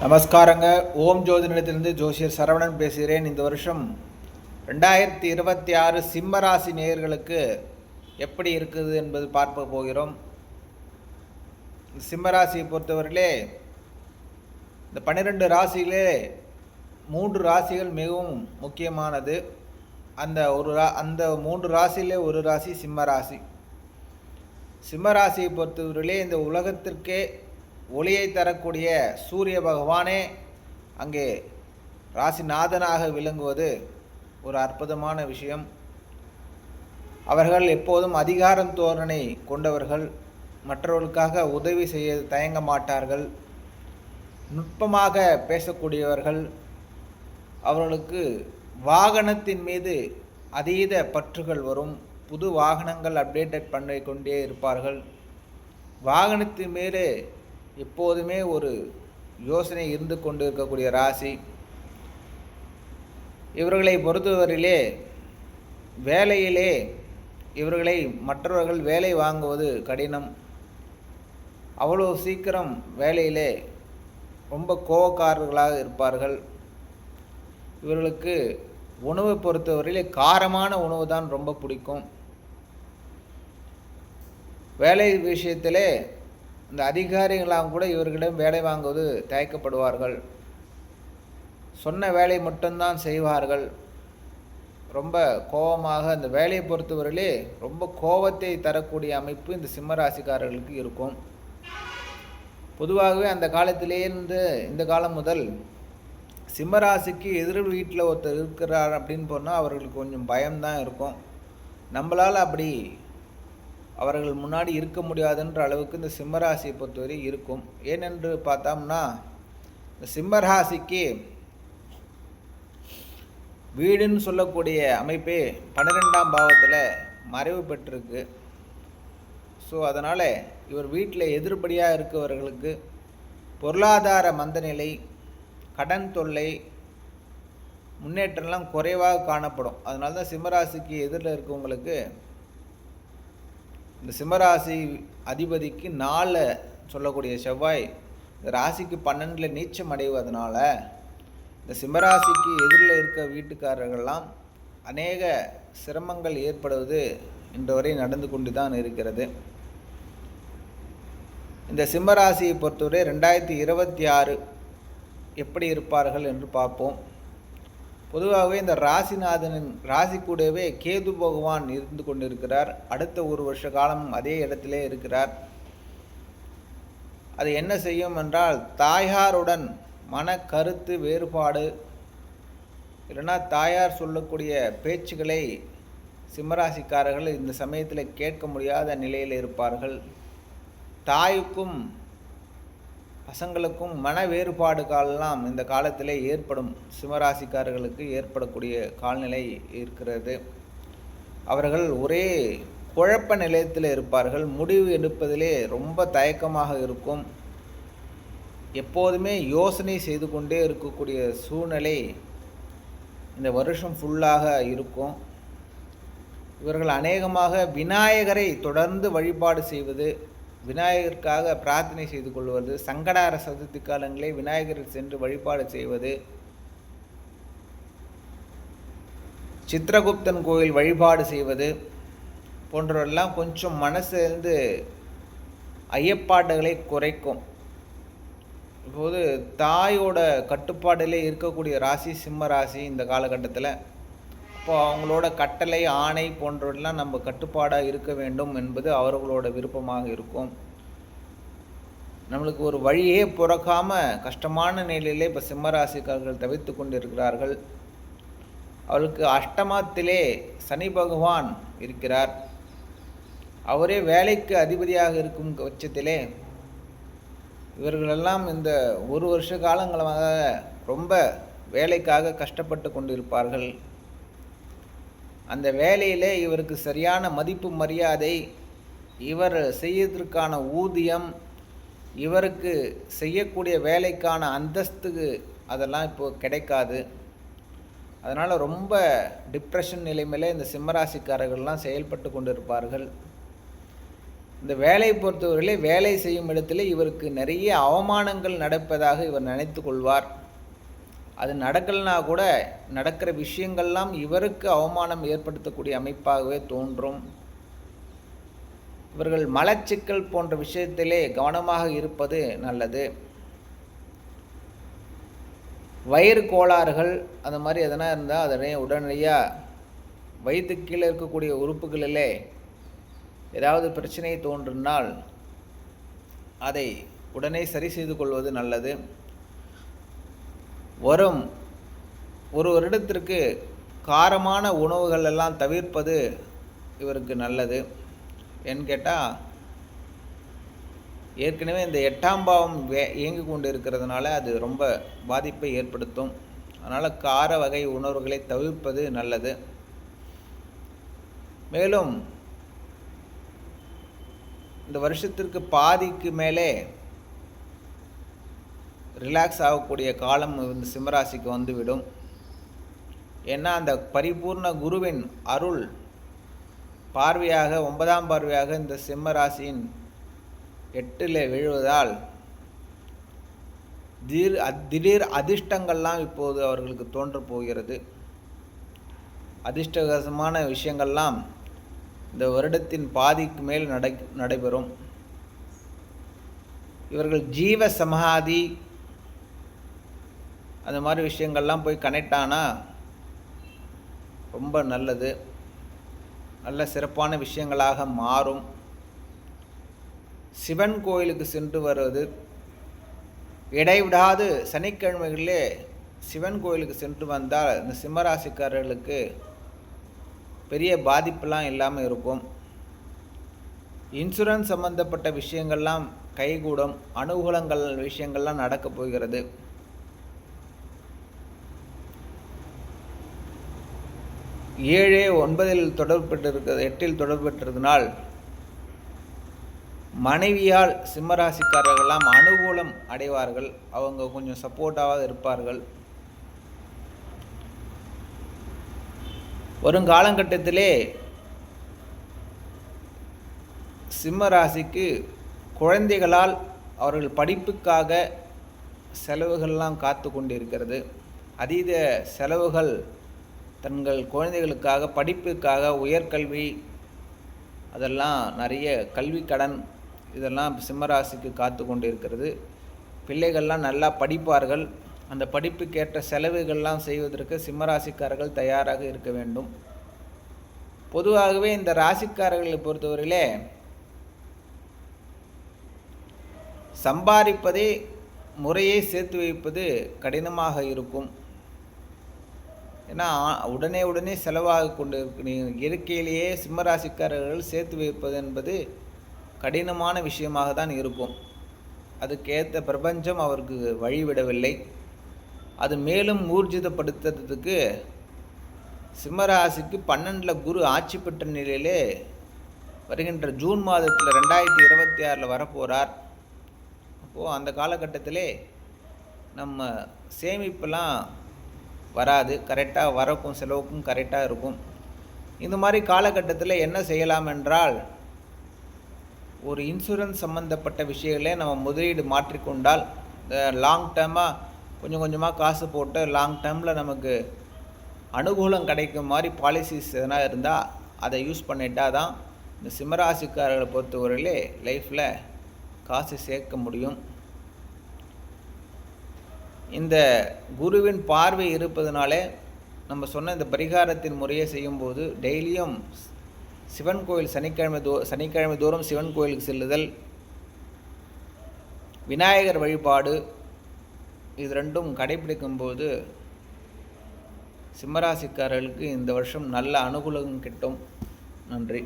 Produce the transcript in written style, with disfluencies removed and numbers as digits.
நமஸ்காரங்க. ஓம் ஜோதிடத்திலிருந்து ஜோசியர் சரவணன் பேசுகிறேன். இந்த வருஷம் 2026 சிம்மராசி நேயர்களுக்கு எப்படி இருக்குது என்பது பார்க்க போகிறோம். சிம்மராசியை பொறுத்தவரையிலே இந்த 12 ராசியிலே 3 ராசிகள் மிகவும் முக்கியமானது. அந்த 3 ராசியிலே ஒரு ராசி சிம்மராசி. சிம்மராசியை பொறுத்தவரையிலே இந்த உலகத்திற்கே ஒளியை தரக்கூடிய சூரிய பகவானே அங்கே ராசிநாதனாக விளங்குவது ஒரு அற்புதமான விஷயம். அவர்கள் எப்போதும் அதிகாரம் தோரணை கொண்டவர்கள், மற்றவர்களுக்காக உதவி செய்ய தயங்க மாட்டார்கள், நுட்பமாக பேசக்கூடியவர்கள். அவர்களுக்கு வாகனத்தின் மீது அதீத பற்றுகள் வரும். புது வாகனங்கள் அப்டேட் பண்ணி கொண்டே இருப்பார்கள். வாகனத்தின் மேலே எப்போதுமே ஒரு யோசனை இருந்து கொண்டு இருக்கக்கூடிய ராசி. இவர்களை பொறுத்தவரையிலே வேலையிலே இவர்களை மற்றவர்கள் வேலை வாங்குவது கடினம். அவ்வளோ சீக்கிரம் வேலையிலே ரொம்ப கோபக்காரர்களாக இருப்பார்கள். இவர்களுக்கு உணவை பொறுத்தவரையிலே காரமான உணவு தான் ரொம்ப பிடிக்கும். வேலை விஷயத்திலே இந்த அதிகாரிகளாம் கூட இவர்களிடம் வேலை வாங்குவது தயக்கப்படுவார்கள். சொன்ன வேலை மட்டும்தான் செய்வார்கள். ரொம்ப கோபமாக அந்த வேலையை பொறுத்தவரையிலே ரொம்ப கோபத்தை தரக்கூடிய அமைப்பு இந்த சிம்மராசிக்காரர்களுக்கு இருக்கும். பொதுவாகவே அந்த காலத்திலேருந்து இந்த காலம் முதல் சிம்மராசிக்கு எதிர் வீட்டில் ஒருத்தர் இருக்கிறார் அப்படின்னு போனால் அவர்களுக்கு கொஞ்சம் பயம்தான் இருக்கும். நம்மளால் அப்படி அவர்கள் முன்னாடி இருக்க முடியாதுன்ற அளவுக்கு இந்த சிம்மராசியை பொறுத்தவரை இருக்கும். ஏனென்று பார்த்தோம்னா இந்த சிம்மராசிக்கு வீடுன்னு சொல்லக்கூடிய அமைப்பே 12ஆம் பாவத்தில் மறைவு பெற்றிருக்கு. ஸோ அதனால் இவர் வீட்டில் எதிர்படியாக இருக்கவர்களுக்கு பொருளாதார மந்தநிலை, கடன் தொல்லை, முன்னேற்றம்லாம் குறைவாக காணப்படும். அதனால தான் சிம்மராசிக்கு எதிரில் இருக்கவங்களுக்கு இந்த சிம்மராசி அதிபதிக்கு 4 சொல்லக்கூடிய செவ்வாய் இந்த ராசிக்கு 12 நீச்சம் அடைவதனால இந்த சிம்மராசிக்கு எதிரில் இருக்க வீட்டுக்காரர்கள்லாம் அநேக சிரமங்கள் ஏற்படுவது இன்று வரை நடந்து கொண்டு தான் இருக்கிறது. இந்த சிம்மராசியை பொறுத்தவரை 2026 எப்படி இருப்பார்கள் என்று பார்ப்போம். பொதுவாகவே இந்த ராசிநாதனின் ராசி கூடவே கேது பகவான் இருந்து கொண்டிருக்கிறார். அடுத்த ஒரு வருஷ காலம் அதே இடத்திலே இருக்கிறார். அது என்ன செய்யும் என்றால் தாயாருடன் மன கருத்து வேறுபாடு, இல்லைன்னா தாயார் சொல்லக்கூடிய பேச்சுக்களை சிம்மராசிக்காரர்கள் இந்த சமயத்தில் கேட்க முடியாத நிலையில் இருப்பார்கள். தாய்க்கும் பசங்களுக்கும் மன வேறுபாடுகளெல்லாம் இந்த காலத்தில் ஏற்படும். சிம்மராசிக்காரர்களுக்கு ஏற்படக்கூடிய கால்நிலை இருக்கிறது. அவர்கள் ஒரே குழப்ப நிலையத்தில் இருப்பார்கள். முடிவு எடுப்பதிலே ரொம்ப தயக்கமாக இருக்கும். எப்போதுமே யோசனை செய்து கொண்டே இருக்கக்கூடிய சூழ்நிலை இந்த வருஷம் ஃபுல்லாக இருக்கும். இவர்கள் அநேகமாக விநாயகரை தொடர்ந்து வழிபாடு செய்வது, விநாயகருக்காக பிரார்த்தனை செய்து கொள்வது, சங்கடார சதுர்த்தி காலங்களே விநாயகரை சென்று வழிபாடு செய்வது, சித்திரகுப்தன் கோயில் வழிபாடு செய்வது போன்றவெல்லாம் கொஞ்சம் மனசிலிருந்து ஐயப்பாடுகளை குறைக்கும். இப்போது தாயோட கட்டுப்பாடிலே இருக்கக்கூடிய ராசி சிம்ம ராசி இந்த காலகட்டத்தில். அப்போ அவங்களோட கட்டளை, ஆணை போன்றவெல்லாம் நம்ம கட்டுப்பாடாக இருக்க வேண்டும் என்பது அவர்களோட விருப்பமாக இருக்கும். நம்மளுக்கு ஒரு வழியே பிறக்காமல் கஷ்டமான நிலையிலே இப்போ சிம்மராசிக்காரர்கள் தவித்து கொண்டு இருக்கிறார்கள். அவருக்கு அஷ்டமத்திலே சனி பகவான் இருக்கிறார். அவரே வேலைக்கு அதிபதியாக இருக்கும் பட்சத்திலே இவர்களெல்லாம் இந்த ஒரு வருஷ காலங்களாக ரொம்ப வேலைக்காக கஷ்டப்பட்டு கொண்டிருப்பார்கள். அந்த வேலையிலே இவருக்கு சரியான மதிப்பு மரியாதை, இவர் செய்யறதுக்கான ஊதியம், இவருக்கு செய்யக்கூடிய வேலைக்கான அந்தஸ்துக்கு அதெல்லாம் இப்போது கிடைக்காது. அதனால் ரொம்ப டிப்ரெஷன் நிலைமையிலே இந்த சிம்மராசிக்காரர்கள்லாம் செயல்பட்டு கொண்டிருப்பார்கள். இந்த வேலையை பொறுத்தவரையிலே வேலை செய்யும் இடத்துல இவருக்கு நிறைய அவமானங்கள் நடப்பதாக இவர் நினைத்து கொள்வார். அது நடக்கலைனா கூட நடக்கிற விஷயங்கள்லாம் இவருக்கு அவமானம் ஏற்படுத்தக்கூடிய அமைப்பாகவே தோன்றும். இவர்கள் மலச்சிக்கல் போன்ற விஷயத்திலே கவனமாக இருப்பது நல்லது. வயிறு கோளாறுகள் அந்த மாதிரி எதனா இருந்தால் அதனை உடனடியாக வயிற்றுக்கு கீழே இருக்கக்கூடிய உறுப்புகளிலே ஏதாவது பிரச்சனை தோன்றினால் அதை உடனே சரி செய்து கொள்வது நல்லது. வரும் ஒரு வருடத்திற்கு காரமான உணவுகள் எல்லாம் தவிர்ப்பது இவருக்கு நல்லது. ஏன்னு கேட்டால் ஏற்கனவே இந்த 8ஆம் பாவம் இயங்கி கொண்டு இருக்கிறதுனால அது ரொம்ப பாதிப்பை ஏற்படுத்தும். அதனால் கார வகை உணவுகளை தவிர்ப்பது நல்லது. மேலும் இந்த வருஷத்திற்கு பாதிக்கு மேலே ரிலாக்ஸ் ஆகக்கூடிய காலம் இந்த சிம்மராசிக்கு வந்துவிடும். ஏன்னா அந்த பரிபூர்ண குருவின் அருள் பார்வையாக 9ஆம் பார்வையாக இந்த சிம்மராசியின் 8ல் விழுவதால் திடீர் அதிர்ஷ்டங்கள்லாம் இப்போது அவர்களுக்கு தோன்றப் போகிறது. அதிர்ஷ்டகரமான விஷயங்கள்லாம் இந்த வருடத்தின் பாதிக்கு மேல் நடைபெறும். இவர்கள் ஜீவ சமாதி அந்த மாதிரி விஷயங்கள்லாம் போய் கனெக்ட் ஆனால் ரொம்ப நல்லது, நல்ல சிறப்பான விஷயங்களாக மாறும். சிவன் கோயிலுக்கு சென்று வருவது, இடைவிடாது சனிக்கிழமைகளிலே சிவன் கோயிலுக்கு சென்று வந்தால் இந்த சிம்மராசிக்காரர்களுக்கு பெரிய பாதிப்பெல்லாம் இல்லாமல் இருக்கும். இன்சூரன்ஸ் சம்பந்தப்பட்ட விஷயங்கள்லாம் கைகூடும். அனுகூலங்கள் விஷயங்கள்லாம் நடக்கப் போகிறது. ஏழு 9ல் தொடர்பு பெற்றிருக்கிறது, 8ல் தொடர்பு பெற்றிருந்தனால் மனைவியால் சிம்மராசிக்காரர்களெல்லாம் அனுகூலம் அடைவார்கள். அவங்க கொஞ்சம் சப்போர்ட்டாக இருப்பார்கள். வருங்காலகட்டத்திலே சிம்மராசிக்கு குழந்தைகளால் அவர்கள் படிப்புக்காக செலவுகள்லாம் காத்து கொண்டிருக்கிறது. அதீத செலவுகள் தங்கள் குழந்தைகளுக்காக படிப்புக்காக, உயர்கல்வி, அதெல்லாம் நிறைய கல்வி கடன் இதெல்லாம் சிம்மராசிக்கு காத்து கொண்டு இருக்கிறது. பிள்ளைகள்லாம் நல்லா படிப்பார்கள். அந்த படிப்புக்கேற்ற செலவுகள்லாம் செய்வதற்கு சிம்மராசிக்காரர்கள் தயாராக இருக்க வேண்டும். பொதுவாகவே இந்த ராசிக்காரர்களை பொறுத்தவரையிலே சம்பாதிப்பதே முறையை சேர்த்து வைப்பது கடினமாக இருக்கும். ஏன்னா உடனே செலவாக கொண்டு இயற்கையிலேயே சிம்மராசிக்காரர்கள் சேர்த்து வைப்பது என்பது கடினமான விஷயமாக தான் இருக்கும். அதுக்கேற்ற பிரபஞ்சம் அவருக்கு வழிவிடவில்லை. அது மேலும் ஊர்ஜிதப்படுத்துறதுக்கு சிம்மராசிக்கு 12ல் குரு ஆட்சி பெற்ற நிலையிலே வருகின்ற ஜூன் மாதத்தில் 2026 வரப்போகிறார். அப்போது அந்த காலகட்டத்திலே நம்ம சேமிப்பெல்லாம் வராது, கரெக்டாக வரக்கும் செலவுக்கும் கரெக்டாக இருக்கும். இந்த மாதிரி காலகட்டத்தில் என்ன செய்யலாம் என்றால், ஒரு இன்சூரன்ஸ் சம்மந்தப்பட்ட விஷயங்களே நம்ம முதலீடு மாற்றிக்கொண்டால் லாங் டேர்மாக கொஞ்சம் கொஞ்சமாக காசு போட்டு லாங் டேர்மில் நமக்கு அனுகூலம் கிடைக்கும் மாதிரி பாலிசிஸ் எதனா இருந்தால் அதை யூஸ் பண்ணிட்டால் தான் இந்த சிம்மராசிக்காரர்களை பொறுத்தவரையிலே லைஃப்பில் காசு சேர்க்க முடியும். இந்த குருவின் பார்வை இருப்பதனாலே நம்ம சொன்ன இந்த பரிகாரத்தின் முறையை செய்யும்போது டெய்லியும் சிவன் கோயில் சனிக்கிழமை தோறும் சிவன் கோயிலுக்கு செல்லுதல், விநாயகர் வழிபாடு, இது ரெண்டும் கடைபிடிக்கும்போது சிம்மராசிக்காரர்களுக்கு இந்த வருஷம் நல்ல அனுகூலம் கிட்டும். நன்றி.